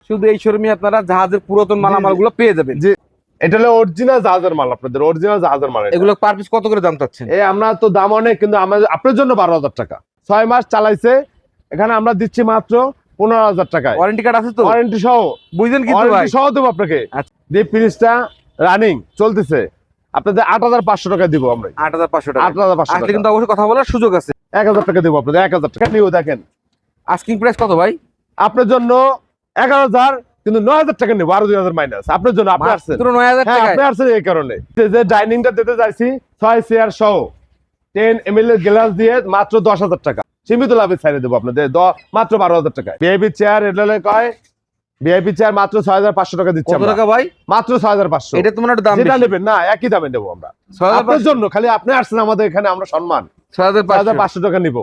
শুধু এই শোরুমে আপনারা জাহাজের পুরাতন মালামাল গুলো পেয়ে যাবেন। জি, এটা হলো অরিজিনাল জাহাজের মাল, আপনাদের অরিজিনাল জাহাজের মাল। এগুলো পার পিস কত করে দাম চাচ্ছেন? আমরা তো দাম অনেক, কিন্তু আমাদের আপনার জন্য 12,000 টাকা। 6 মাস চালাইছে, এখানে আমরা দিচ্ছি মাত্র 15,000 টাকায়। ওয়ারেন্টি কার্ড আছে তো? ওয়ারেন্টি সহ, বুঝলেন কি ভাই? ওয়ারেন্টি সহ দেবো আপনাকে। আচ্ছা। যে ফ্রিজটা রানিং চলতেছে, আপনাদের 8,500 টাকা দিব আমরা। 8,500 টাকা। 8,500 আসলে টাকা, কিন্তু অবশ্যই কথা বলার সুযোগ আছে। 1,000 টাকা দিব আপনাদের, 1,000 টাকা নিও। দেখেন আস্কিং প্রাইস কত ভাই? আপনার জন্য 11,000, কিন্তু 9,000 টাকা নেবো, আরো 2,000 মাইনাস আপনার জন্য। আপনি আসছেন, মাত্র 9,000 হ্যাঁ টাকা। আপনি আসছেন এই কারণে। যে ডাইনিংটা দিতে চাইছি 6 চেয়ার সহ 10 ml এর গ্লাস দিয়ে মাত্র 10,000 টাকা, সীমিত লাভে ছাড়ে দেবো আপনাদের। মাত্র 12,000 টাকা। ভিআইপি চেয়ার এটা কয়, ভিআইপি চেয়ার মাত্র 6,500 টাকা দিচ্ছি। কত টাকা ভাই? মাত্র 6,500। এটা তোমার একটু দাম যেটা বেশি। নেবেন না একই দামে নেবো আমরা 6,500 আপনার জন্য। খালি আপনি আসছেন আমাদের এখানে, আমরা সম্মান 6,500 টাকা নিবো।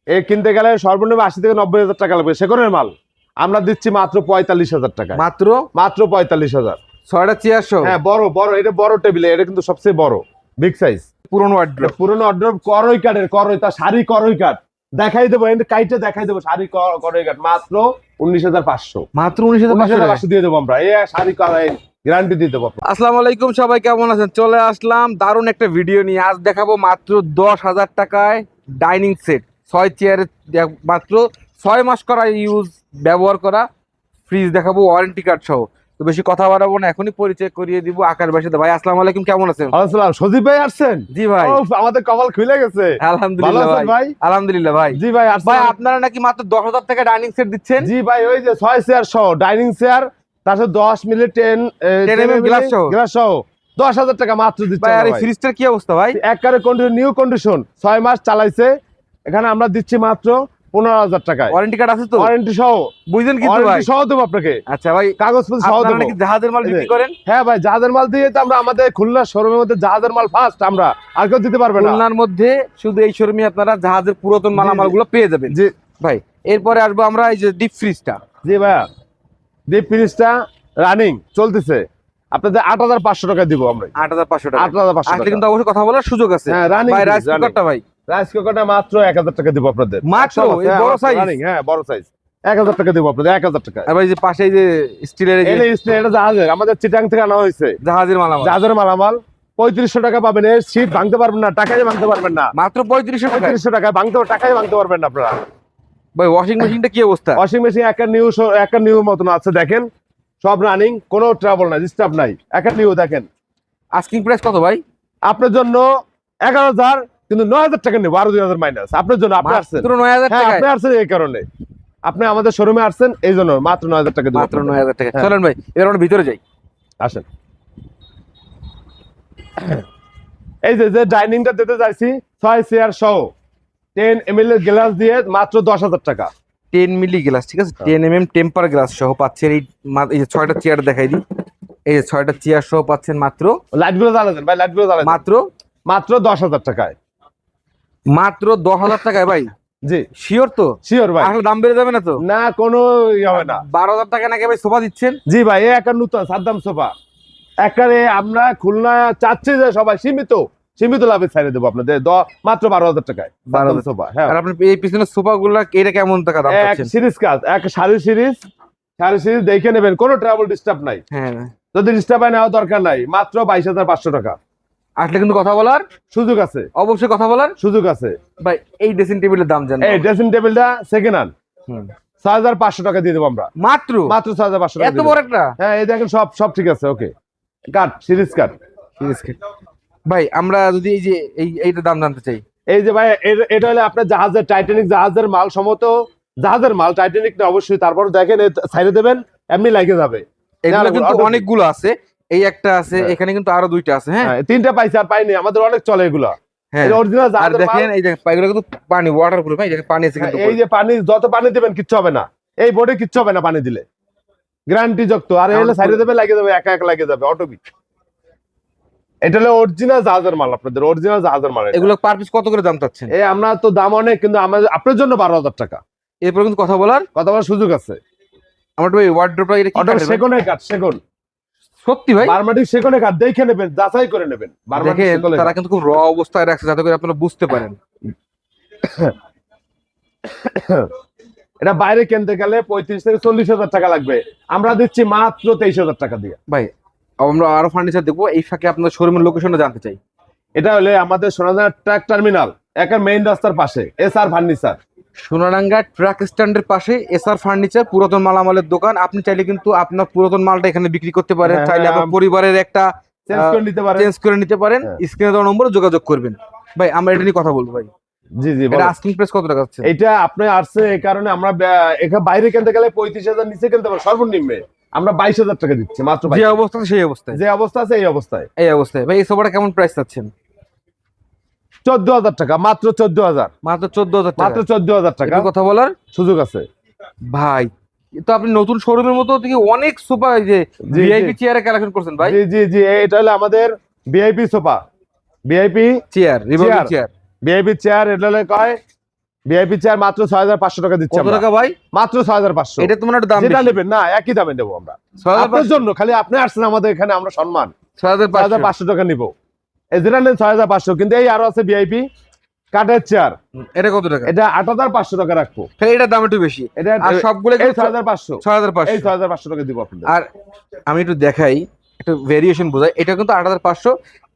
এ কিনতে গেলে সর্বনিম্ন 80 থেকে 90,000 টাকা লাগবে। সেকনের মাল আমরা দিচ্ছি মাত্র 45,000 টাকা। মাত্র 45,000। 6টা চেয়ার সহ। হ্যাঁ বড় বড়, এটা বড় টেবিল, এটা কিন্তু সবচেয়ে বড় বিগ সাইজ। পুরনো ওয়ার্ড্রপ। পুরনো অর্ডার করই কাঠের, করই তা শাড়ি করই কাঠ দেখাই দেবো, কাইটে দেখাই দেবো। শাড়ি করই কাঠ মাত্র 19,500। মাত্র 19,500 দিয়ে দেবো আমরা। এই শাড়ি করাই গ্যারান্টি দিয়ে দেবো। আসসালামু আলাইকুম, সবাই কেমন আছেন? চলে আসলাম দারুণ একটা ভিডিও নিয়ে। আজ দেখাবো মাত্র 10,000 টাকায় ডাইনিং সেট 6 চেয়ারের, মাত্র 6 মাস করা ইউজ ব্যবহার করা ফ্রিজ দেখাবো ওয়ারেন্টি কার্ড সহ। তো বেশি কথা বাড়াবো না, এখনই পরিচয় করিয়ে দিব আকার বাসাতে। ভাই আসসালামু আলাইকুম, কেমন আছেন? আসসালাম, সজীব ভাই আসছেন? জি ভাই। আমাদের কপাল খুলে গেছে। আলহামদুলিল্লাহ ভাই। আলহামদুলিল্লাহ ভাই। জি ভাই ভাই আপনারা নাকি মাত্র 10,000 টাকা ডাইনিং সেট দিচ্ছেন? জি ভাই, ওই যে 6 চেয়ার সহ ডাইনিং চেয়ার, তার সাথে 10 মিলি 10 mm গ্লাস সহ 10,000 টাকা মাত্র দিচ্ছি ভাই। আর এই ফ্রিজটার কি অবস্থা ভাই? একবারে নিউ কন্ডিশন, 6 মাস চালাইছে, এখানে আমরা দিচ্ছি মাত্র 15,000 টাকায়। ওয়ারেন্টি কার্ড আছে তো? ওয়ারেন্টি সহ। বুঝলেন কি ভাই? ওয়ারেন্টি সহ দেবো আপনাকে। আচ্ছা ভাই, কাগজপত্র সহ আপনারা দেবো। নাকি জাহাজের মাল বিক্রি করেন? হ্যাঁ ভাই, জাহাজের মাল দিয়ে তো আমরা, আমাদের খুলনা শোরুমের মধ্যে জাহাজের মাল ফার্স্ট, আমরা আর কেউ দিতে পারবে না। খুলনার মধ্যে শুধু এই শোরুমে আপনারা জাহাজের পুরাতন মালামাল গুলো পেয়ে যাবেন। জি ভাই, এরপরে আসবো আমরা এই যে ডিপ ফ্রিজটা। জি ভাইয়া, ডিপ ফ্রিজটা রানিং চলতেছে, আপনাদের 8,500 টাকা দিব আমরা। 8,500 টাকা। 8,500 আসলে কিন্তু অবশ্যই কথা বলার সুযোগ আছে। হ্যাঁ রানিং। ভাই রাইস কুকারটা ভাই? রাইস কুকারটা মাত্র 1,000 টাকা দিব আপনাদের। মাত্র এই বড় সাইজ? রানিং, হ্যাঁ বড় সাইজ, 1,000 টাকা দিব আপনাদের, 1,000 টাকা। আর ভাই যে পাশে এই যে স্টিলের এটা জাহাজের, আমাদের চিটাং থেকে আনা হয়েছে জাহাজের মালামাল। জাহাজের মালামাল 3500 টাকা পাবেন। এর শীট ভাঙতে পারবেন না, টাকায় ভাঙতে পারবেন না। মাত্র 3500 টাকা টাকায় ভাঙতে পারবেন না আপনারা। ভাই ওয়াশিং মেশিনটা কি অবস্থা? ওয়াশিং মেশিন একটা নিউ মতন আছে, দেখেন সব রানিং, কোনো ট্রাবল নাই, ডিস্টার্ব নাই, একটা নিউ। দেখেন আস্কিং প্রাইস কত ভাই? আপনার জন্য 11,000, কিন্তু 9,000 টাকা নেবো, আরো 2,000 মাইনাস আপনার জন্য। আপনি আসছেন, মাত্র 9,000 হ্যাঁ টাকা। আপনি আসছেন এই কারণে, আপনি আমাদের শোরুমে আসছেন এই জন্য মাত্র 9,000 টাকা দিব। মাত্র 9,000 টাকা। হ্যাঁ। চলেন ভাই এবার আমরা ভিতরে যাই। আসেন। এই যে ডাইনিংটা দিতে চাইছি 6 চেয়ার সহ 10 ml এর গ্লাস দিয়ে মাত্র 10,000 টাকা। 10 মিলি গ্লাস, ঠিক আছে, 10 mm টেম্পার গ্লাস সহ পাচ্ছেন। এই যে 6টা চেয়ার দেখাই দিই, এই যে 6টা চেয়ার সহ পাচ্ছেন মাত্র। লাইটগুলো জ্বালা দেন ভাই, লাইটগুলো জ্বালা দেন। মাত্র 10,000 টাকায়। মাত্র 10,000 টাকায় ভাই? জি শিওর তো? শিওর ভাই, আসলে দাম বেড়ে যাবে না তো? না কোনো হবে না। 12,000 টাকা নাকি ভাই সোফা দিচ্ছেন? জি ভাই, এই একটা নতুন সাদ্দাম সোফা, একারে আমরা খুলনা চাচ্ছি যে সবাই সীমিত লাভে ছাড়ে দেবো আপনাদের। মাত্র 12,000 টাকায় 12,000 সোফা। হ্যাঁ, আর আপনার এই পিছনের সোফা গুলা এটা কেমন টাকা দাম এক পাচ্ছেন? সিরিজ কাজ, এক সারি সিরিজ দেখে নেবেন, কোনো ট্রাভেল ডিস্টার্ব নাই। হ্যাঁ, যদি ডিস্টার্ব নেওয়ার দরকার নাই, মাত্র 22,500 টাকা। আসলে কিন্তু কথা বলার সুযোগ আছে, অবশ্যই কথা বলার সুযোগ আছে ভাই। এই ড্রেসিং টেবিলের দাম জানেন? এই ড্রেসিং টেবিলটা সেকেন্ড হ্যান্ড 6,500 টাকা দিয়ে দেবো আমরা। মাত্র 6,500 টাকা। এত বড় একটা? হ্যাঁ এই দেখেন, সব ঠিক আছে, ওকে কাট, সিরিজ কাট। ভাই আমরা যদি এই যে এইটার দাম জানতে চাই। এই যে ভাই, এটা হলে আপনার জাহাজের, টাইটানিক জাহাজের মাল, সমত জাহাজের মাল, টাইটানিক না অবশ্যই। তারপর দেখেন সাইডে দেবেন, এমনি লাগে যাবে। এগুলো কিন্তু অনেকগুলো আছে, এই একটা আছে, এখানে কিন্তু আরো 2টা আছে। হ্যাঁ, 3টা পাইছি, আর পাইনি, আমাদের অনেক চলে এগুলো। হ্যাঁ অরিজিনাল আর দেখেন এই যে এগুলো কিন্তু পানি ওয়াটারপ্রুফ। ভাই দেখেন পানি আছে কিন্তু। এই যে পানি, যত পানি দিবেন কিচ্ছু হবে না, এই বোর্ডে কিচ্ছু হবে না পানি দিলে, গ্যারান্টি যুক্ত। আর এগুলো সাইডে দেবে, লাগে যাবে, একা লাগে যাবে অটোমেটিক। এটা হলো অরিজিনাল জাহাজের মাল, আপনাদের অরিজিনাল জাহাজের মাল। এগুলো পার পিস কত করে দাম চাচ্ছেন? আমরা তো দাম অনেক, কিন্তু আমাদের আপনার জন্য 12,000 টাকা। এরপর কিন্তু কথা বলার সুযোগ আছে। আমার ভাই ওয়ার্ড্রোবটা এটা কি কাটে? সেগুনের কাঠ, সেগুন। সত্যি ভাই? বারমাটিক সেগুনের কাঠ, দেখে নেবেন, যাচাই করে নেবেন। দেখেন তারা কিন্তু খুব র অবস্থায় রাখছে, যাতে করে আপনারা বুঝতে পারেন। এটা বাইরে কিনতে গেলে 35 থেকে 40,000 টাকা লাগবে, আমরা দিচ্ছি মাত্র 23,000 টাকা দিয়ে। ভাই আমরা আরো ফার্নিচার দেখবো, এই ফাঁকে আপনার শোরুমের লোকেশনটা জানতে চাই। এটা হলে আমাদের সোনাডাঙ্গা ট্রাক টার্মিনাল একের মেইন রাস্তার পাশে এসআর ফার্নিচার। সোনাডাঙ্গা ট্রাক স্ট্যান্ডের পাশে এসআর ফার্নিচার, পুরাতন মালামালের দোকান। আপনি চাইলে কিন্তু আপনার পুরাতন মালটা এখানে বিক্রি করতে পারেন, হ্যাঁ, চাইলে হ্যাঁ, আপনার পরিবারের একটা চেঞ্জ করে নিতে পারেন। চেঞ্জ করে নিতে পারেন। হ্যাঁ। স্ক্রিনে দেওয়া নম্বরে যোগাযোগ করবেন। ভাই আমরা এটা নিয়ে কথা বলবো ভাই, জি জি, এটা বলেন। আস্কিং প্রাইস কত টাকা আছে? এটা আপনি আসছে এই কারণে আমরা এখানে বাইরে কিনতে গেলে 35,000 নিচে কিনতে পারবো, সর্বনিম্ন আমরা 22,000 টাকা দিচ্ছি মাত্র। যে অবস্থা সেই অবস্থায়, যে অবস্থা আছে এই অবস্থায়। এই অবস্থায় ভাই এই সোফাটা কেমন প্রাইস চাচ্ছেন? 14,000 টাকা, মাত্র 14,000, মাত্র 14,000 টাকা। মাত্র 14,000 টাকা একটু কথা বলার সুযোগ আছে। ভাই তো আপনি নতুন শোরুমের মতো থেকে অনেক সোফা, যে জি, ভিআইপি জি। চেয়ারে কালেকশন করছেন ভাই। জি জি জি, এটা হলো আমাদের VIP sofa, VIP chair, revolving chair. Chair. VIP chair, এটা হলে কয় ভিআইপি চেয়ার মাত্র 6,500 টাকা দিচ্ছি কত আমরা। টাকা ভাই? মাত্র 6,500। এটা তোমার একটু দাম যেটা বেশি। নেবেন না একই দামে দেবো আমরা 6,500 আপনার জন্য, খালি আপনি আসছেন আমাদের এখানে, আমরা সম্মান 6,500 6,500 টাকা নিব। এই যেটা নেন 6,500, কিন্তু এই আরো আছে ভিআইপি কাঠের চেয়ার, এটা কত টাকা? এটা 8,500 টাকা রাখবো। তাহলে এটার দাম একটু বেশি। এটা আর সবগুলো এই 6,500, 6,500। এই 6,500 টাকা দিব আপনাদের। আর আমি একটু দেখাই, একটু ভেরিয়েশন বোঝাই। এটা কিন্তু 8,500,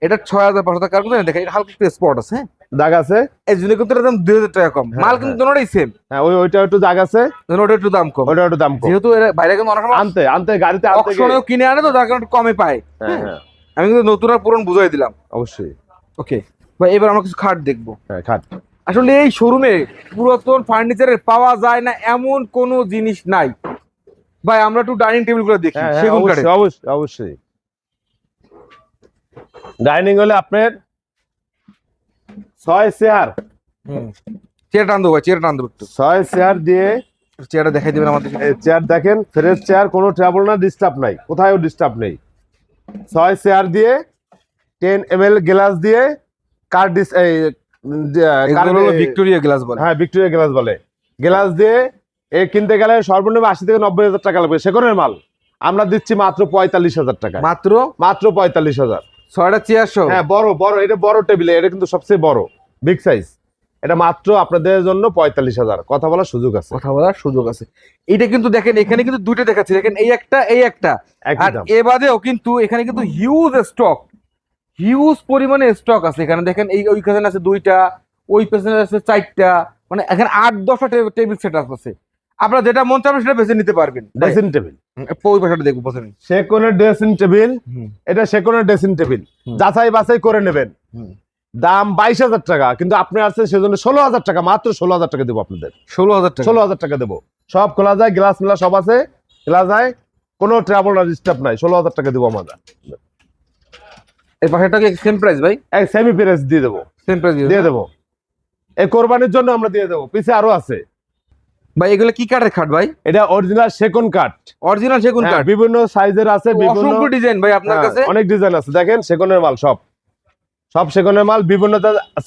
এটা 6,500 টাকা। কারণ দেখাই এটা হালকা একটু স্পট আছে, হ্যাঁ দাগ আছে, এই জন্য কিন্তু এটার দাম 2,000 টাকা কম। হ্যাঁ, মাল কিন্তু দুটোটাই সেম, হ্যাঁ ওইটা একটু দাগ আছে, ওটা একটু দাম কম। ওইটা একটু দাম কম। যেহেতু এরা বাইরে কিন্তু অনেক সময় আনতে আনতে গাড়িতে আনতে গিয়ে- অকশনেও কিনে আনে, তো যার কারণে একটু কমে পায়। হ্যাঁ হ্যাঁ আমি কিন্তু নতুন আর পুরনো বুঝাই দিলাম। অবশ্যই। ওকে ভাই, এবার আমরা কিছু খাট দেখবো। হ্যাঁ খাট। আসলে এই শোরুমে পুরাতন ফার্নিচারের পাওয়া যায় না এমন কোনো জিনিস নাই ভাই। আমরা একটু ডাইনিং টেবিল গুলো দেখি হ্যাঁ হ্যাঁ, সেগুন কাঠের। অবশ্যই অবশ্যই অবশ্যই। ডাইনিং হলে আপনার 6 চেয়ার, চেয়ার টান দেবো ভাই, চেয়ার টান দেবো একটু। 6 চেয়ার দিয়ে চেয়ারটা দেখাই দেবেন আমাদের। এই চেয়ার দেখেন, ফ্রেশ চেয়ার, কোনো ট্রাবল না, ডিস্টার্ব নাই, কোথায়ও ডিস্টার্ব নেই। 6 চেয়ার দিয়ে 10 ml গ্লাস দিয়ে কার ডিস এই এগুলো হলো ভিক্টোরিয়া গ্লাস বলে। হ্যাঁ ভিক্টোরিয়া গ্লাস বলে। গ্লাস দিয়ে এ কিনতে গেলে সর্বনিম্ন 80 থেকে 90,000 টাকা লাগবে। সেকনের মাল আমরা দিচ্ছি মাত্র 45,000 টাকা, মাত্র মাত্র 45,000। 6টা চেয়ার সহ। হ্যাঁ বড় বড়, এটা বড় টেবিল, এটা কিন্তু সবচেয়ে বড় বিগ সাইজ। এটা মাত্র আপনাদের জন্য 45,000, কথা বলার সুযোগ আছে। কথা বলার সুযোগ আছে। এটা কিন্তু দেখেন এখানে কিন্তু দুইটা দেখাচ্ছি, দেখেন এই একটা এই একটা। একই আর দাম। এ বাদেও কিন্তু এখানে কিন্তু হিউজ স্টক, হিউজ পরিমাণে স্টক আছে এখানে। দেখেন এই ওইখানে আছে দুইটা, ওই পেছনে আছে 4টা, মানে এখানে 8-10টা টেবিল সেট আছে। আপনারা যেটা মন চাবে সেটা বেছে নিতে পারবেন। ড্রেসিং টেবিল, ওই পাশাটা দেখবো প্রথমে। সেকনের ড্রেসিং টেবিল, এটা সেকনের ড্রেসিং টেবিল, যাচাই বাছাই করে নেবেন। দাম 22,000 টাকা, কিন্তু আপনি আসছেন সেজন্য 16,000 টাকা, মাত্র 16,000 টাকা দেবো আপনাদের। 16,000 টাকা। 16,000 টাকা দেবো, সব খোলা যায়, গ্লাস মেলা সব আছে, খোলা যায়, কোনো ট্রাবল না, ডিস্টার্ব নাই। 16,000 টাকা দেবো আমরা। এই পাশাটা কি সেম প্রাইস ভাই? এক সেমি প্রাইস দিয়ে দেবো, সেম প্রাইস দিয়ে দেবো। এই কোরবানির জন্য আমরা দিয়ে দেবো, পিছে আরো আছে। ভাই এগুলো কি কাঠের খাট ভাই? এটা অরিজিনাল সেকন কাঠ, অরিজিনাল সেগুন কাঠ, বিভিন্ন সাইজের আছে, বিভিন্ন অসংখ্য ডিজাইন ভাই আপনার হ্যাঁ, কাছে। অনেক ডিজাইন আছে। দেখেন সেকনের মাল, সব সব সেকনের মাল, বিভিন্ন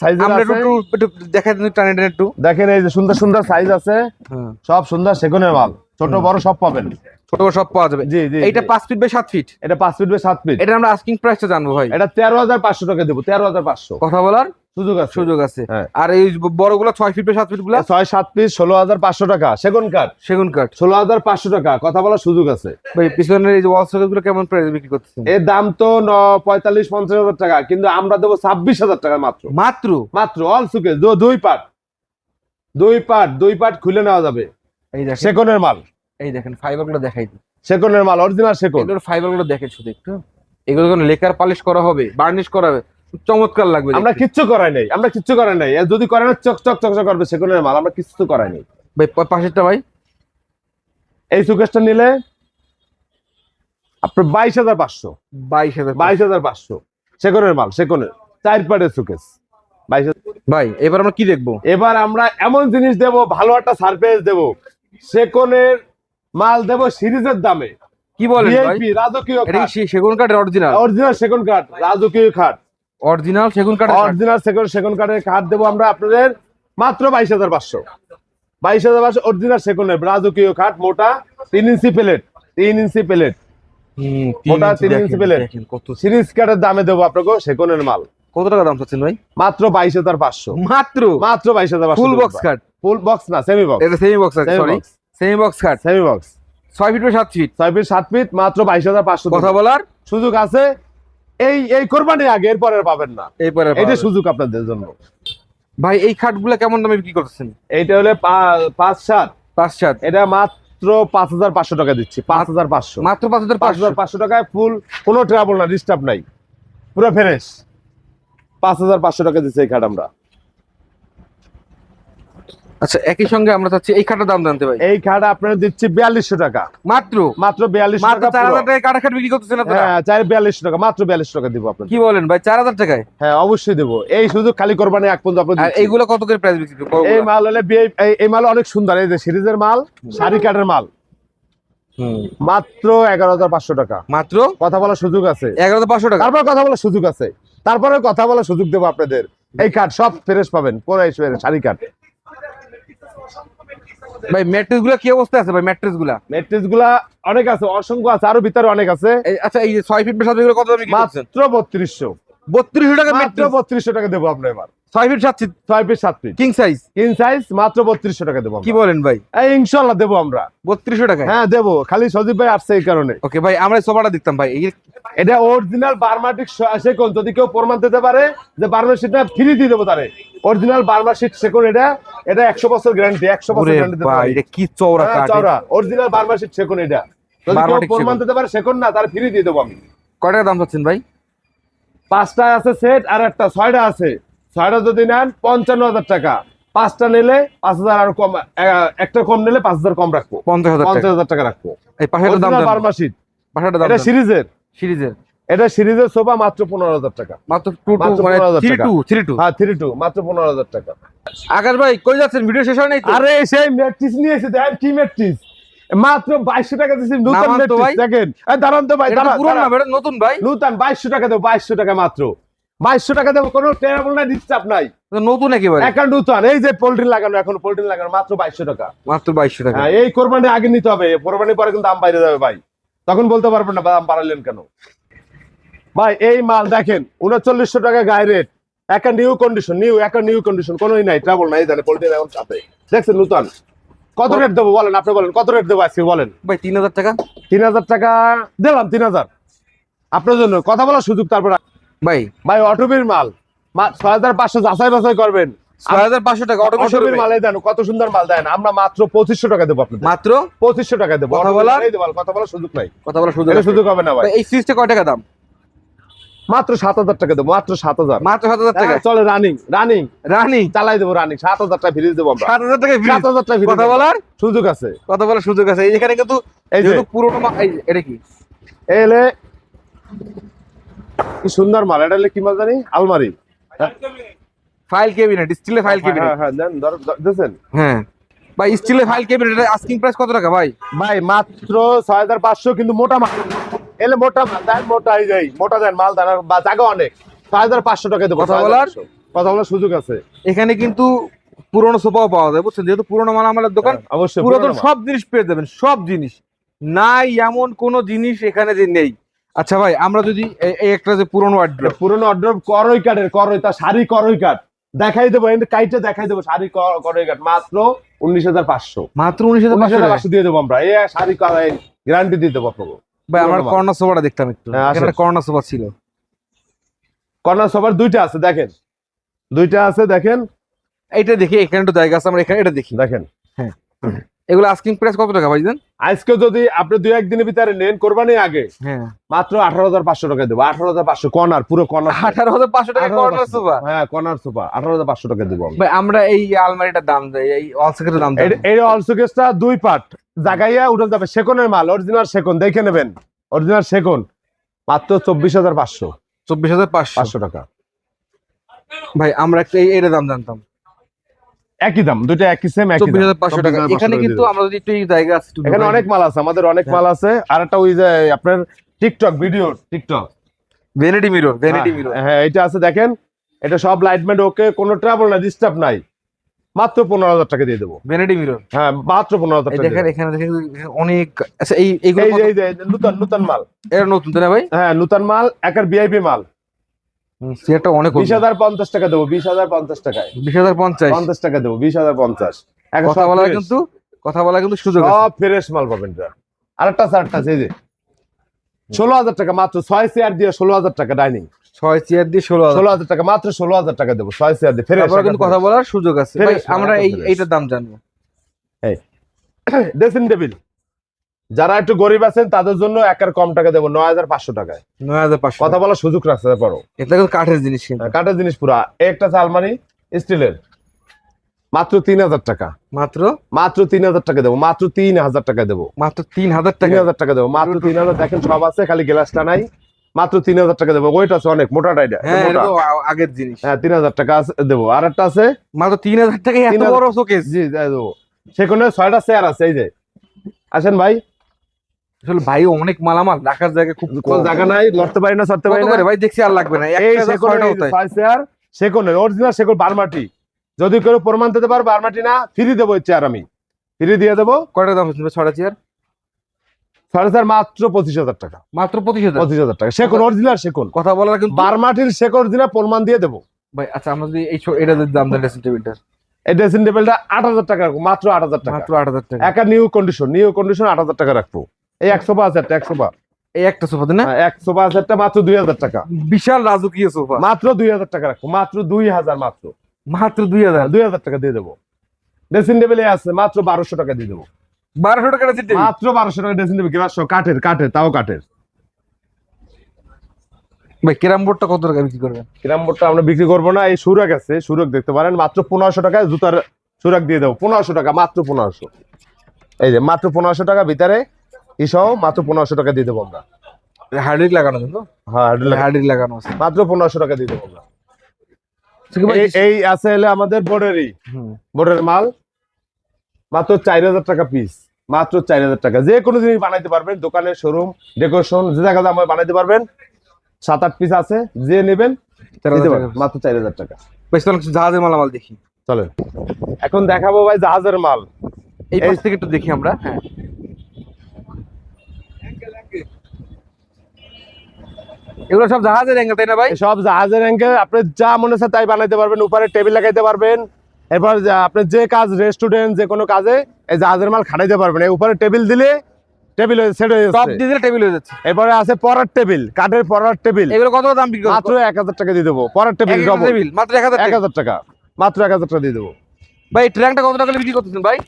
সাইজের আমরা আছে। একটু দেখাই দিন টানে টানে একটু। দেখেন এই যে সুন্দর সুন্দর সাইজ আছে, হ্যাঁ, সব সুন্দর সেকনের মাল, ছোট বড় সব পাবেন। ছোট বড় সব পাওয়া যাবে। জি জি, এইটা 5 ফিট বাই 7 ফিট। এটা 5 ফিট বাই 7 ফিট। এটা আমরা আস্কিং প্রাইসটা জানবো ভাই। এটা 13,500 টাকা দেবো, 13,500। কথা বলার সুযোগ আছে, সুযোগ আছে। হ্যাঁ। আর এই বড়গুলো 6 ফিট বাই 7 ফিট গুলো 6-7 পিস 16,500 টাকা, সেগুন কাঠ সেগুন কাঠ। 16,500 টাকা, কথা বলার সুযোগ আছে। ভাই পিছনের এই যে ওয়াল সকেট গুলো কেমন প্রাইস বিক্রি করতেছেন? এর দাম তো 45-50,000 টাকা, কিন্তু আমরা দেবো 26,000 টাকা মাত্র। মাত্র মাত্র অল সুকে, দুই পার্ট খুলে নেওয়া যাবে। এই দেখেন, সেকনের মাল, এই দেখেন ফাইবার গুলো দেখাই দিই। সেকনের মাল, অরিজিনাল সেকন। এগুলোর ফাইবার গুলো দেখেন শুধু একটু। এগুলো যখন লেকার পালিশ করা হবে, বার্নিশ করা হবে, চমৎকার লাগবে। আমরা কিচ্ছু করাই নাই, আমরা কিচ্ছু করাই নাই। এর যদি করে না চক চক চক চক করবে সেকনের মাল, আমরা কিচ্ছু করাই নাই। ভাই পাশেরটা ভাই, এই সুকেশটা নিলে আপনার 22,500, 22,000। 22,500 সেকনের মাল, সেকনের 4 পার্টের সুকেশ 22,000। ভাই এবার আমরা কি দেখবো? এবার আমরা এমন জিনিস দেব, ভালো একটা সারপ্রাইজ দেব। সেকনের মাল দেব সিরিজের দামে। কি বলেন ভাই? ভিআইপি রাজকীয় এটা খাট, কি সেগুন কাঠের অরিজিনাল? অরিজিনাল সেকন কাঠ, রাজকীয় খাট, অরিজিনাল সেগুন কাঠের খাট। অরিজিনাল সেকন কাঠের খাট দেবো আমরা আপনাদের মাত্র 22,500। 22,500 অরিজিনাল সেকনের রাজকীয় খাট, মোটা 3 ইঞ্চি প্লেট, 3 ইঞ্চি প্লেট, মোটা 3 ইঞ্চি প্লেট, দেখেন কত সিরিজ কাঠের দামে দেবো আপনাকে সেকনের মাল। কত টাকা দাম চাচ্ছেন ভাই? মাত্র 22,500, মাত্র মাত্র 22,500। ফুল বক্স খাট? ফুল বক্স না, সেমি বক্স। এটা সেমি বক্স আছে, সরি সেমি বক্স খাট, semi box 6 feet by 7 feet, 6 feet 7 feet, মাত্র 22,500। কথা বলার সুযোগ আছে, এই কোরবানি আগে, এরপরে পাবেন না, এরপরে এটা সুযোগ আপনাদের জন্য। ভাই এই খাটগুলো কেমন দামে বিক্রি করতেছেন? এইটা হলে 5-7, 5-7, এটা মাত্র 5,500 টাকা দিচ্ছি। 5,500, মাত্র 5,500। 5,500 টাকায় ফুল, কোনো ট্রাবল না, ডিস্টার্ব নাই, পুরো ফ্রেশ। 5,500 টাকা দিচ্ছি এই খাট আমরা। আচ্ছা, একই সঙ্গে আমরা চাচ্ছি এই খাটের দাম জানতে ভাই। এই খাট আপনারা দিচ্ছি 4,200 টাকা মাত্র 4,200 মাত্র টাকা। 4,000 টাকায় কাটা খাট বিক্রি করতেছেন আপনারা? হ্যাঁ, 4,200 টাকা, মাত্র 4,200 টাকা দিব আপনাদের। কি বলেন ভাই, 4,000 টাকায়? হ্যাঁ, অবশ্যই দেবো। এই সুযোগ খালি কোরবানি এক পর্যন্ত আপনাদের আর দিচ্ছি। এইগুলো কত করে প্রাইস বিক্রি করবেন? এই মাল হলে এই মাল অনেক সুন্দর, এই যে সিরিজের মাল, শাড়ি কাঠের মাল, মাত্র 11,500 টাকা। মাত্র কথা বলার সুযোগ আছে, 11,500 টাকা। তারপর কথা বলার সুযোগ আছে, তারপরে কথা বলার সুযোগ দেবো আপনাদের। এই কাঠ সব ফ্রেশ পাবেন, পুরো শাড়ি কাঠ। ভাই ম্যাট্রেস গুলা কি অবস্থা আছে ভাই? ম্যাট্রেস গুলা, ম্যাট্রেস গুলা অনেক আছে, অসংখ্য আছে, আরো ভিতরে অনেক আছে। আচ্ছা এই যে 6 ফিট বাই 7 ফিট কত দামে বিক্রি করতেছেন? মাত্র 3,200, 3200 টাকা মাত্র ম্যাট্রেস। 3,200 টাকা দেবো আপনার এবার। 6 feet 7 feet 6 feet 7 feet king size, king size, মাত্র 3,200 টাকা দেবো কি আমরা। বলেন ভাই? এই ইনশাআল্লাহ দেবো আমরা 3200 টাকায়? হ্যাঁ দেবো, খালি সজীব ভাই আসছে এই কারণে। ওকে ভাই, আমরা এই সোফাটা দেখতাম ভাই, এই এটা অরিজিনাল বার্মাটিক সেকন, যদি কেউ প্রমাণ দিতে পারে যে বার্মা শিটটা ফ্রি দিয়ে দেবো তারে। অরিজিনাল বার্মা শিট সেকন, এটা 100 বছর গ্যারান্টি, 100 বছর ওরে গ্যারান্টি দিতে ভাই পারি। এটা কি চওড়া হ্যাঁ, কাঠ! চওড়া অরিজিনাল বার্মা শিট সেকন, এটা যদি কেউ বার্মাটিক প্রমাণ সেগুন। দিতে পারে সেকন না, তার ফ্রি দিয়ে দেবো আমি। কয় টাকা দাম চাচ্ছেন ভাই? 5টা আছে সেট, আর একটা 6টা আছে। 6টা যদি নেন 55,000 টাকা, 5টা নিলে 5,000 আর কম, একটা কম নিলে 5,000 কম রাখবো, 50,000 টাকা। 50,000 টাকা রাখবো। এই পাশেরটার দাম জানবো। বার্মা শিট, পাশেরটার দাম এটা জানবো। সিরিজের, সিরিজের এটা সিরিজের সোফা, মাত্র 15,000 টাকা। মাত্র 2 মাত্র মানে 15,000 টাকা। 3-2 হ্যাঁ 3-2, মাত্র 15,000 টাকা। আকাশ ভাই কই যাচ্ছেন? ভিডিও শেষ হয় নাই তো? আরে সেই ম্যাট্রিক্স নিয়ে এসে দেখেন, কি ম্যাট্রিক্স, মাত্র 2200 টাকা দিচ্ছি নতুন নামান তো ভাই। ম্যাট্রিক্স। দেখেন, এই দাঁড়ান তো ভাই, এটা তো দাঁড়ান, পুরনো না, দাঁড়ান। এটা নতুন ভাই। নতুন 2200 টাকা দেবো, 2200 টাকা মাত্র, 2200 টাকা দেবো, কোনো টেরাবল নাই, ডিস্টার্ব নাই, এটা নতুন একেবারে, একটা নতুন। এই যে পোল্ট্রি লাগানো, এখন পোল্ট্রি লাগানো, মাত্র 2200 টাকা। মাত্র 2200 টাকা। হ্যাঁ, এই কোরবানি আগে নিতে হবে, কোরবানির পরে কিন্তু দাম বাইরে যাবে ভাই, তখন বলতে পারবেন না দাম বাড়ালেন কেন। ভাই এই মাল দেখেন, 3900 টাকা গায়ে রেট, একটা নিউ কন্ডিশন, কোনোই নাই, ট্রাবল নাই, জানে পোল্ট্রি এখন সাথে দেখছেন নতুন। কত রেট দেবো বলেন, আপনি বলেন কত রেট দেবো আজকে বলেন। ভাই 3000 টাকা। 3,000 টাকা দিলাম, 3,000 আপনার জন্য, কথা বলার সুযোগ। তারপর ভাই ভাই অটোবির মাল 6,500, যাচাই বাছাই করবেন। 6500 টাকা অটোবির মালে দেন, কত সুন্দর মাল দেন, আমরা মাত্র 2500 টাকা দেবো আপনাদের, মাত্র 2500 টাকা দেবো। কথা বলার কথা বলার সুযোগ নাই, কথা বলার সুযোগ এটা আছে। সুযোগ হবে না ভাই। ভাই, এই ফ্রিজটা কয় টাকা দাম? মাত্র 7,000 টাকা দেবো, মাত্র 7,000। মাত্র 7000 টাকা। চলে রানিং রানি চালাই দেবো, রানিং 7,000 টাকা ফ্রিজ দেবো আমরা, 7000 টাকা ফ্রিজ। 7,000 টাকা কথা বলার সুযোগ আছে, কথা বলার সুযোগ আছে। এখানে কিন্তু এই যে যেহেতু পুরোনো এটা কি এলে কি সুন্দর মাল, এটা হলে কি মাল জানি, আলমারি, ফাইল ক্যাবিনেট, স্টিলের ফাইল ক্যাবিনেট। হ্যাঁ দেন, দেখছেন। হ্যাঁ ভাই, স্টিলের ফাইল ক্যাবিনেট, এটা আস্কিং প্রাইস কত টাকা ভাই? ভাই মাত্র 6,500, কিন্তু মোটা মাল, এলে মোটা মাল দেন, মোটা দেন মাল দেন, বা জায়গা অনেক। 6,500 টাকা দেবো। কথা বলার সুযোগ আছে। এখানে কিন্তু পুরোনো সোফাও পাওয়া যায়, বুঝছেন, যেহেতু পুরোনো মাল আমাদের দোকান, অবশ্যই পুরাতন সব জিনিস পেয়ে যাবেন, সব জিনিস নাই এমন কোন জিনিস এখানে যে নেই। আচ্ছা ভাই, আমরা যদি এই একটা যে পুরোনো ওয়ার্ড্রপ, পুরোনো অর্ডার করই তার শাড়ি করই কাঠ দেখাই দেবো, কাইটে দেখাই দেবো, শাড়ি করই কাঠ, মাত্র 19,500, মাত্র 19,500 দিয়ে দেবো আমরা। এই শাড়ি গ্যারান্টি দিয়ে দেবো আপনাকে। ভাই আমরা কর্নার সোফাটা দেখতাম একটু, হ্যাঁ, আসেন। এখানে কর্নার সোফা ছিল। কর্নার সোফার 2টা আছে, দেখেন 2টা আছে, দেখেন এইটা দেখি, এখানে একটু জায়গা আছে, আমরা এখানে এটা দেখি। দেখেন। হ্যাঁ, এগুলো আস্কিং প্রাইস কত টাকা ভাই দেন? আজকে যদি আপনি 2-1 দিনের ভিতরে নেন, কোরবানি আগে, হ্যাঁ মাত্র 18,500 টাকা দেবো। 18,500 কর্নার, পুরো কর্নার, 18,500 টাকা কর্নার সোফা। হ্যাঁ কর্নার সোফা 18,500 টাকা দেবো আমরা। ভাই আমরা এই আলমারিটার দাম দেই, এই অলসেকের দাম দেই, এই অলসোকেসটা 2 পার্ট, জাগাইয়া উঠে যাবে, সেকনের মাল, অরিজিনাল সেকন, দেখে নেবেন, অরিজিনাল সেকন, মাত্র 24,500, 24,500 টাকা। ভাই আমরা একটা এইটা দাম জানতাম, একই দাম, দুটো একই সেম, একই দাম, 24,500 টাকা। এখানে কিন্তু আমরা যদি একটু এই জায়গা আছে, এখানে অনেক মাল আছে, আমাদের অনেক মাল আছে। আর একটা ওই যে আপনার TikTok video, TikTok vanity mirror, হ্যাঁ এটা আছে, দেখেন এটা সব লাইটমেন্ট ওকে, কোনো ট্রাবল না, ডিস্টার্ব নাই, মাত্র 15,000 টাকা দিয়ে দেবো। ভ্যানিটি মিরর, হ্যাঁ মাত্র 15,000 টাকা। দেখেন এখানে দেখেন অনেক। আচ্ছা এইগুলো এই যে নতুন মাল, এটা নতুন তাই না ভাই? হ্যাঁ নতুন মাল, একার ভিআইপি মাল, সিয়ারটা অনেক 20,050 টাকা দেবো, 20,050 টাকায়, 20,050 50 টাকা দেবো, 20,050। কথা বলা কিন্তু সুযোগ আছে। সব ফ্রেশ মাল পাবেন। আরেকটা আছে এই যে 16,000 টাকা মাত্র, 6 চেয়ার দিয়ে 16,000 টাকা ডাইনিং, 6 চেয়ার দিয়ে 16,000 16,000 টাকা মাত্র, 16,000 টাকা দেবো 6 চেয়ার দিয়ে ফ্রেশ। তারপরে কিন্তু কথা বলার সুযোগ আছে ভাই, আমরা এইটার দাম জানবো। এই ড্রেসিং টেবিল যারা একটু গরিব আছেন তাদের জন্য একার কম টাকা দেবো 9,500 টাকায়, 9,500 কথা বলার সুযোগ রাখতে পারো। এটা কিন্তু কাঠের জিনিস, কিন্তু কাঠের জিনিস পুরা। একটা আছে আলমারি স্টিলের, মাত্র 3,000 টাকা, মাত্র 3,000 টাকা দেবো, মাত্র 3,000 টাকা দেবো, মাত্র 3,000 টাকা, 3,000 টাকা দেবো, মাত্র 3,000। দেখেন সব আছে, খালি গ্লাসটা নাই, মাত্র 3,000 টাকা দেবো। ওইটা আছে অনেক মোটা ডাইডা, হ্যাঁ এটা তো আগের জিনিস। হ্যাঁ 3,000 টাকা দেবো। আর একটা আছে মাত্র 3,000 টাকায় এত বড় শোকেস। জি দেবো। সেখানে 6টা চেয়ার আছে, এই যে আসেন ভাই। আসলে ভাই অনেক মালামাল রাখার জায়গা খুব কোন জায়গা নাই, লড়তে পারি না, সরতে পারি কত না করে ভাই, দেখছি আর লাগবে না। এই একটা সেকন্ডে 6 চেয়ার, সেকন্ডে অরিজিনাল সেকন্ড বারমাটি। যদি কেউ প্রমাণ দিতে পারো বারমাটি না, ফ্রি দেবো এই চেয়ার, আমি ফ্রি দিয়ে দেবো। কয়টা দাম হচ্ছে 6টা চেয়ার? 6 চেয়ার মাত্র 25,000 টাকা, মাত্র 25,000 25,000 টাকা। সেকন্ড অরিজিনাল সেকন্ড, কথা বলার কিন্তু বারমাটির সেকন্ড অরিজিনাল প্রমাণ দিয়ে দেবো ভাই। আচ্ছা আমরা যদি এটা যদি দাম দেন ড্রেসিং টেবিলটার, এই ড্রেসিং টেবিলটা 8,000 টাকা রাখবো, মাত্র 8,000 টাকা, মাত্র 8,000 টাকা। একা নিউ কন্ডিশন 8,000 টাকা রাখবো। এই 1 সোফা আছে, একটা 1 সোফা, এই একটা সোফা না, 1 সোফা আছে একটা, মাত্র 2,000 টাকা, বিশাল রাজকীয় সোফা, মাত্র 2,000 টাকা রাখবো, মাত্র 2,000, মাত্র 2,000 2,000 টাকা দিয়ে দেবো। ড্রেসিং টেবিল আছে মাত্র 1,200 টাকা দিয়ে দেবো, 1200 টাকা ড্রেসিং টেবিল, মাত্র 1,200 টাকা ড্রেসিং টেবিল, গ্লাস সহ, কাঠের, তাও কাঠের। ভাই ক্যারাম বোর্ডটা কত টাকা বিক্রি করবেন? ক্যারাম বোর্ডটা আমরা বিক্রি করবো না, এই সুরাগ আছে, সুরাগ দেখতে পারেন, মাত্র 1,500 টাকায় জুতার সুরাগ দিয়ে দেবো, 1,500 টাকা, মাত্র 1,500। এই যে মাত্র 1,500 টাকা ভিতরে ইসহ, মাত্র 1,500 টাকা দিয়ে দেবো আমরা। হার্ডডিস্ক লাগানো কিন্তু, হ্যাঁ হার্ডডিস্ক লাগানো আছে, মাত্র 1,500 টাকা দিয়ে দেবো আমরা। ঠিক আছে ভাই। এই আছে হলে আমাদের বোর্ডের মাল, মাত্র 4,000 টাকা পিস, মাত্র 4,000 টাকা। যে কোনো জিনিস বানাইতে পারবেন, দোকানের শোরুম ডেকোরেশন যে জায়গাতে আমার বানাইতে পারবেন। 7-8 পিস আছে, যে নেবেন মাত্র 4,000 টাকা। বেশ, তাহলে কিছু জাহাজের মালামাল দেখি। চলেন এখন দেখাবো ভাই জাহাজের মাল। এই পাশ থেকে একটু দেখি আমরা। হ্যাঁ এগুলো সব জাহাজের অ্যাঙ্গেল, তাই না ভাই? সব জাহাজের অ্যাঙ্গেল, আপনি যা মনে হচ্ছে তাই বানাইতে পারবেন। উপরে টেবিল লাগাইতে পারবেন। এরপর আপনি যে কাজ, রেস্টুরেন্ট যে কোনো কাজে এই জাহাজের মাল খাটাইতে পারবেন। এই উপরে টেবিল দিলে টেবিল সেট হয়ে টপ যাচ্ছে, দিয়ে দিলে টেবিল হয়ে যাচ্ছে। এরপরে আছে পড়ার টেবিল, কাঠের পড়ার টেবিল। এগুলো কত দাম বিক্রি করবেন? মাত্র 1,000 টাকা দিয়ে দেবো। পড়ার টেবিল ডবল টেবিল মাত্র 1,000 টাকা। 1,000 টাকা, মাত্র 1,000 টাকা দিয়ে দেবো। ভাই ট্র্যাঙ্কটা কত টাকা বিক্রি করতেছেন ভাই?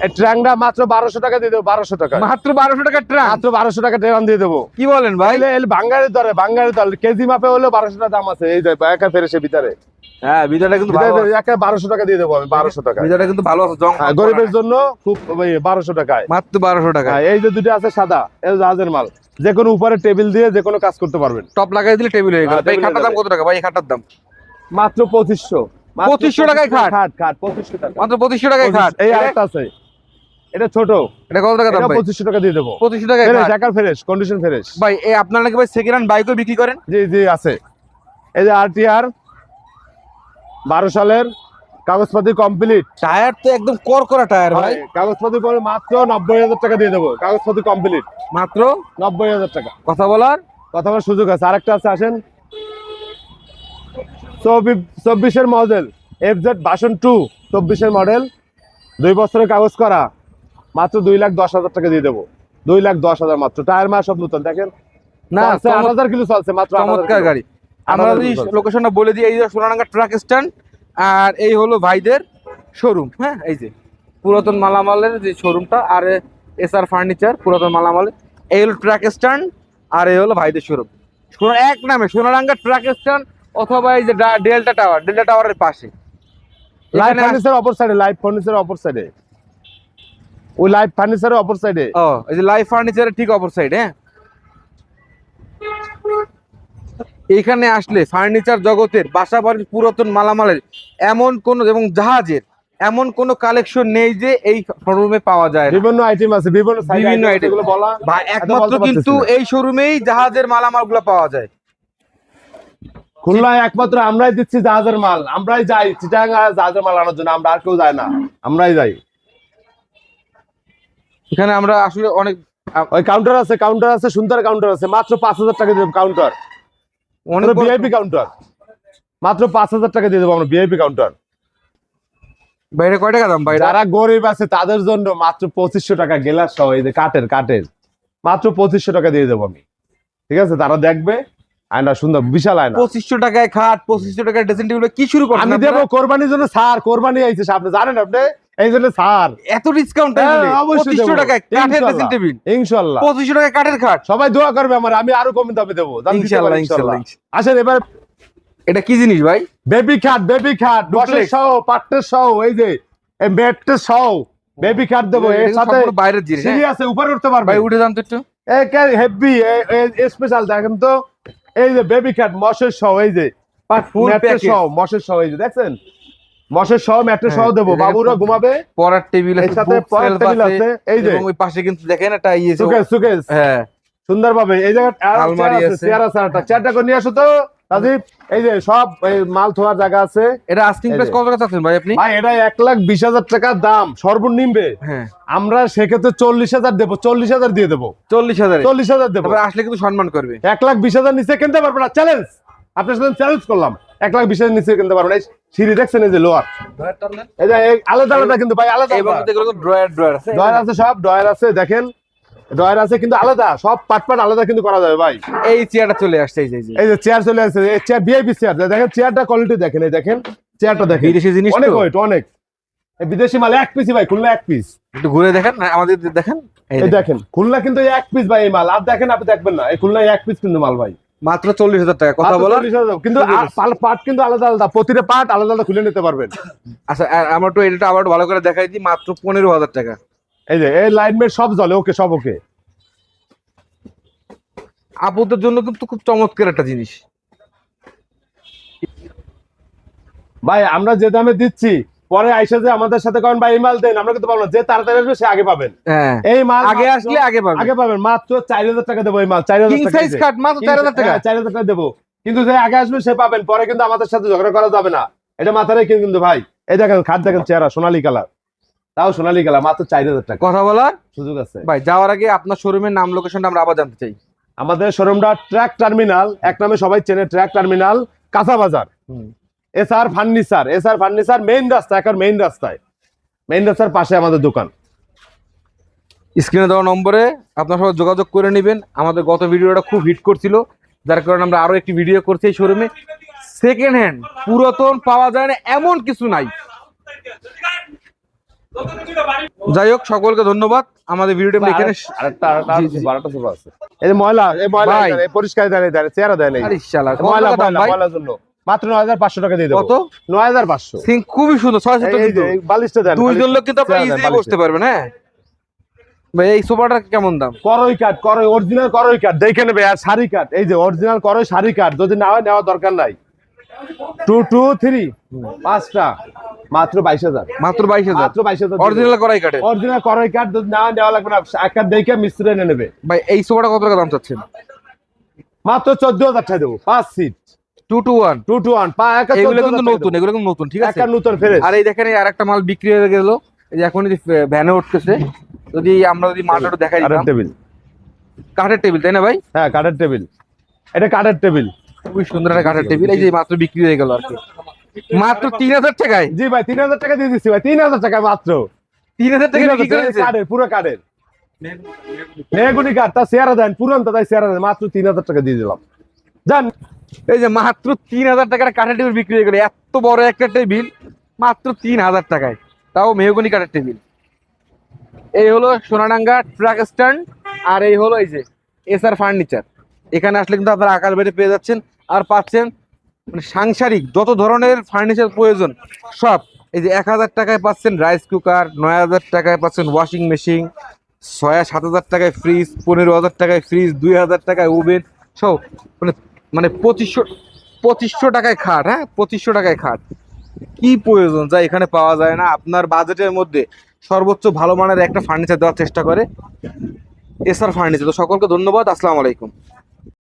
এই ট্রাংটা মাত্র 1,200 টাকা দিয়ে দেবো, 1,200 টাকা, মাত্র 1,200 টাকা ট্র্যাঙ্ক, মাত্র 1,200 টাকা ট্রাং দিয়ে দেবো। কি বলেন ভাই? বাঙ্গারের দরে, বাঙ্গারের দর কেজি মাপে হলো 1,200 টাকা দাম আছে। এই যে একা ফেরেছে ভিতরে, হ্যাঁ ভিতরটা কিন্তু ভালো আছে। একা 1,200 টাকা দিয়ে দেবো আমি, 1,200 টাকা। ভিতরটা কিন্তু ভালো আছে, জং গরিবের জন্য খুব 1,200 টাকায়, মাত্র 1,200 টাকা। এই যে দুটো আছে সাদা, এই জাহাজের মাল, যে কোনো উপরে টেবিল দিয়ে যে কোনো কাজ করতে পারবেন। টপ লাগাই দিলে টেবিল হয়ে গেল। হ্যাঁ, ভাই টেবিল খাটটার দাম হয়ে কত টাকা ভাই? এই খাটটার দাম মাত্র 2,500, 2,500 টাকায় খাট? খাট 2,500 টাকা, মাত্র 2,500 টাকায় খাট। এই আরেকটা আছে, এটা ছোট, এটা কত টাকা দাম এটা ভাই? 2,500 টাকা দিয়ে দেবো। 2,500 টাকায় ফ্রেশ, খাট। একার ফ্রেশ, কন্ডিশন ফ্রেশ। ভাই এই আপনারা নাকি ভাই সেকেন্ড হ্যান্ড বাইকও বিক্রি করেন? জি জি আছে। এই যে RTR 12 সালের, কাগজপাতি কমপ্লিট, টায়ার তো একদম করকরা টায়ার ভাই। কাগজপাতি করে মাত্র 90,000 টাকা দিয়ে দেবো। কাগজপাতি কমপ্লিট, মাত্র 90,000 টাকা। কথা বলার কথা বলার সুযোগ আছে। আরেকটা আছে, আসেন। 24-এর মডেল, FZ ভার্সন 2, 24-এর মডেল, 2 বছরের কাগজ করা, মাত্র 2,10,000 টাকা দিয়ে দেবো। 2,10,000 মাত্র। টায়ার মা সব নতুন, দেখেন না 8,000 কিলো চলছে, মাত্র 8,000 চমৎকার কিলো। গাড়ি। আমরা যদি লোকেশনটা বলে দিই, এই যে সোনারাঙ্গা ট্রাক স্ট্যান্ড, আর এই হলো ভাইদের শোরুম। হ্যাঁ এই যে পুরাতন মালামালের যে শোরুমটা, আর SR ফার্নিচার পুরাতন মালামালের, এই হলো ট্রাক স্ট্যান্ড, আর এই হলো ভাইদের শোরুম। এক নামে সোনারাঙ্গা ট্রাক স্ট্যান্ড, অথবা এই যে ডেল্টা টাওয়ারের পাশে। লাইভ ফার্নিচার অপর সাইডে, লাইভ ফার্নিচার অপর সাইডে, ওই লাইভ ফার্নিচারের অপর সাইডে। ও এই যে লাইভ ফার্নিচারের ঠিক অপর সাইড। হ্যাঁ এখানে আসলে ফার্নিচার জগতের, বাসা বাড়ির পুরাতন মালামালের এমন কোন, এবং জাহাজের এমন কোন কালেকশন নেই যে এই শোরুমে পাওয়া যায় না। বিভিন্ন আইটেম আছে, বিভিন্ন আইটেম গুলো বলা ভাই, একমাত্র কিন্তু এই শোরুমেই জাহাজের মালামাল গুলো পাওয়া যায়। খুলনায় একমাত্র আমরাই দিচ্ছি জাহাজের মাল। আমরাই যাই চিটাগাং জাহাজের মাল আনার জন্য, আমরা আর কেউ যায় না, আমরাই যাই। এখানে আমরা আসলে অনেক ওই কাউন্টার আছে সুন্দর কাউন্টার আছে, মাত্র 5,000 টাকা দিয়ে কাউন্টার, অনেক ভিআইপি কাউন্টার, মাত্র 5,000 টাকা দিয়ে দেবো আমরা ভিআইপি কাউন্টার। বাইরে কয় টাকা দাম ভাই? যারা গরিব আছে তাদের জন্য মাত্র 2500 টাকা গ্লাস সহ, এই যে কাঠের মাত্র 2500 টাকা দিয়ে দেবো আমি, ঠিক আছে? তারা দেখবে আয়না সুন্দর বিশাল আয়না। 2500 টাকায় খাট, 2500 টাকায় ড্রেসিং টেবিল, কি শুরু করছেন আমি দেবো কোরবানির জন্য, স্যার কোরবানি আইছে আপনি জানেন, আপনি এই জন্য স্যার এত ডিসকাউন্ট? অবশ্যই 2500 টাকায় কাঠের ড্রেসিং টেবিল, ইনশাআল্লাহ 2500 টাকায় কাঠের খাট। সবাই দোয়া করবে আমার, আমি আরো কম দামে দেবো ইনশাআল্লাহ, ইনশাআল্লাহ। আসেন এবার এটা কি জিনিস ভাই? বেবি খাট বসের সহ, পাট্টের সহ, এই যে এই বেডটের সহ বেবি খাট দেবো, এর সাথে বাইরের জিনিস সিঁড়ি আছে, উপরে উঠতে পারবে ভাই। উঠে যান তো একটু। হেভি স্পেশাল দেখেন তো, এই যে বেবি খাট মশের সহ, এই যে Full ম্যাট্রেস package। সহ, মশের সহ, এই যে দেখছেন মশের সহ ম্যাট্রেস সহ দেবো, হ্যাঁ, বাবুরা ঘুমাবে। পড়ার টেবিল এর আছে, সাথে book পড়ার shelf টেবিল আছে, এই যে এবং ওই পাশে কিন্তু দেখেন একটা ইয়ে সুকেস হ্যাঁ সুন্দর ভাবে এই জায়গায় আলমারি আছে। চেয়ার আছে, একটা চেয়ারটা করে নিয়ে আসো তো রাজীব। এই যে সব এই মাল থোয়ার জায়গা আছে। এটা আস্কিং এই প্রাইস যে। কত টাকা চাচ্ছেন ভাই আপনি? ভাই এটা 1,20,000 টাকা দাম সর্বনিম্ন, হ্যাঁ আমরা সেক্ষেত্রে 40,000 দেবো, 40,000 দিয়ে দেবো, 40,000। 40,000 দেবো। তারপর আসলে কিন্তু সম্মান করবে। 1,20,000 নিচে কিনতে পারবো না, চ্যালেঞ্জ আপনার সাথে চ্যালেঞ্জ করলাম, 1,20,000 নিচে কিনতে পারবো না। এই সিঁড়ি দেখছেন, এই যে লোয়ার, এই যে আলাদা আলাদা কিন্তু ভাই, আলাদা এবং এগুলো তো ড্রয়ার আছে। ডয়ার আছে, সব ডয়ার আছে, দেখেন ডয়ার আছে কিন্তু আলাদা, সব পাট আলাদা কিন্তু করা যাবে ভাই। এই চেয়ারটা চলে আসছে, এই যে এই যে চেয়ার চলে আসছে, এই চেয়ার ভিআইপি চেয়ার, দেখেন চেয়ারটা কোয়ালিটি দেখেন, এই দেখেন চেয়ারটা দেখেন, বিদেশি জিনিস অনেক তো। ওয়েট, অনেক। এই বিদেশি মাল এক পিসই ভাই, খুলনা এক পিস। একটু ঘুরে দেখেন না, আমাদের দেখেন, এই এই দেখেন। দেখেন খুলনা কিন্তু এক পিস ভাই, এই মাল আর দেখেন আপনি দেখবেন না, এই খুলনা এক পিস কিন্তু মাল ভাই, মাত্র 40,000 টাকা কথা মাত্র বলা। 40,000 কিন্তু পার্ট কিন্তু আলাদা আলাদা, প্রতিটা পার্ট আলাদা আলাদা খুলে নিতে পারবেন। আচ্ছা, আর আমরা তো এটা আবার ভালো করে দেখাই দিই, মাত্র 15,000 টাকা। এই যে এই লাইনমেট সব জ্বলে, ওকে সব ওকে। আপুদের জন্য কিন্তু খুব চমৎকার একটা জিনিস ভাই আমরা যে দামে দিচ্ছি, পরে আইসা যে আমাদের সাথে করেন ভাই এই মাল দেন, আমরা কিন্তু পাবো না, যে তাড়াতাড়ি আসবে সে আগে পাবেন। হ্যাঁ, এই মাল আগে আসলে আগে পাবেন। আগে পাবেন, মাত্র 4,000 টাকা দেবো এই মাল, 4,000 কিং টাকা সাইজ কাট মাত্র 4,000 টাকা। 4,000 টাকা দেবো, কিন্তু যে আগে আসবে সে পাবেন, পরে কিন্তু আমাদের সাথে ঝগড়া করা যাবে না, এটা মাথায় রেখে কিন্তু ভাই। এই দেখেন খাট দেখেন, চেহারা সোনালী কালার, তাও সোনালী কালার, মাত্র 4,000 টাকা কথা বলার সুযোগ আছে ভাই। যাওয়ার আগে আপনার শোরুমের নাম, লোকেশনটা আমরা আবার জানতে চাই। আমাদের শোরুমটা ট্র্যাক টার্মিনাল, এক নামে সবাই চেনে, ট্র্যাক টার্মিনাল কাঁচা বাজার, এসআর ফার্নিচার মেইন রাস্তা, এখন মেইন রাস্তার পাশে আমাদের দোকান। স্ক্রিনে দেওয়া নম্বরে আপনার সবাই যোগাযোগ করে নেবেন। আমাদের গত ভিডিওটা খুব হিট করছিল, যার কারণে আমরা আরো একটি ভিডিও করছি এই শোরুমে। সেকেন্ড হ্যান্ড পুরাতন পাওয়া যায় না এমন কিছু নাই। যাই হোক, সকলকে ধন্যবাদ। আমাদের ভিডিওটা আমরা এখানে জি, জি। এই যে ময়লা, ভাই। এই পরিষ্কার দেয়, চেহারা দেয় না, আরে শালা, কত ময়লা টাকা দাম ভাই? ময়লার জন্য মাত্র 9,500 টাকা দিয়ে দেবো। কত? 9,500। সিং খুবই সুন্দর, 600 এই যে এই বালিশটা দেন, দুইজন লোক কিন্তু আপনি চেয়ার দেন, ইজিলি বালিশটা। বসতে পারবেন। হ্যাঁ ভাই, এই সোফাটার কেমন দাম? করই কাঠ, অরিজিনাল করই কাঠ দেখে নেবে, আর শাড়ি কাঠ, এই যে অরিজিনাল করই শাড়ি কাঠ, যদি না হয় নেওয়ার দরকার নাই। 2 2 3 5টা মাত্র 22,000, মাত্র 22,000। মাত্র 22,000 অরিজিনাল করাই কাটে অরিজিনাল করই কাঠ, যদি না নেওয়া লাগবে না, এক কাঠ দেখে মিস্ত্রি এনে নেবে। ভাই। এই সোফাটা কত টাকা দাম চাচ্ছেন? মাত্র 14,000 টাকা দেবো, 5 সিট 2 to 1। 2 to 1 এগুলো কিন্তু নতুন, এগুলো কিন্তু নতুন, ঠিক আছে। একটা নতুন ফ্রেশ। আর এই দেখেন, এই আরেকটা মাল বিক্রি হয়ে গেল, এই যে এখন ভ্যানে উঠতেছে। যদি আমরা মালটা দেখাই কাঠের দিতাম। টেবিল, কাঠের টেবিল, তাই না ভাই? হ্যাঁ কাঠের টেবিল, এটা কাঠের টেবিল। খুবই সুন্দর একটা কাঠের টেবিল, এই যে মাত্র বিক্রি হয়ে গেল আর কি, মাত্র 3,000 টাকায়। জি ভাই 3,000 টাকা দিয়ে দিচ্ছি ভাই, 3,000 টাকা মাত্র, 3,000 টাকা বিক্রি করে দিয়েছে। কাঠের, পুরো কাঠের মেহগুনি কাঠ, তা চেয়ারা দেন পুরান, তাই চেয়ারা দেন, মাত্র 3,000 টাকা দিয়ে দিলাম। জান এই যে মাত্র 3,000 টাকার কাঠের টেবিল বিক্রি হয়ে গেল। এত বড় একটা টেবিল মাত্র 3,000 টাকায়, তাও মেহগনি কাঠের টেবিল। এই হলো সোনাডাঙ্গা ট্রাক স্ট্যান্ড, আর এই হলো এই যে এসআর ফার্নিচার। এখানে আসলে কিন্তু আপনারা আকার বেড়ে পেয়ে যাচ্ছেন, আর পাচ্ছেন মানে সাংসারিক যত ধরনের ফার্নিচার প্রয়োজন সব। এই যে 1,000 টাকায় পাচ্ছেন রাইস কুকার, 9,000 টাকায় পাচ্ছেন ওয়াশিং মেশিন, 6,000-7,000 টাকায় ফ্রিজ, 15,000 টাকায় ফ্রিজ, 2,000 টাকায় ওভেন সব। মানে 2500 টাকায় খাট। হ্যাঁ, 2500 টাকায় খাট। কি প্রয়োজন যা এখানে পাওয়া যায় না, আপনার বাজেটের মধ্যে সর্বোচ্চ ভালো মানের একটা ফার্নিচার দেওয়ার চেষ্টা করে এসআর ফার্নিচার। তো সকলকে ধন্যবাদ, আসসালামু আলাইকুম।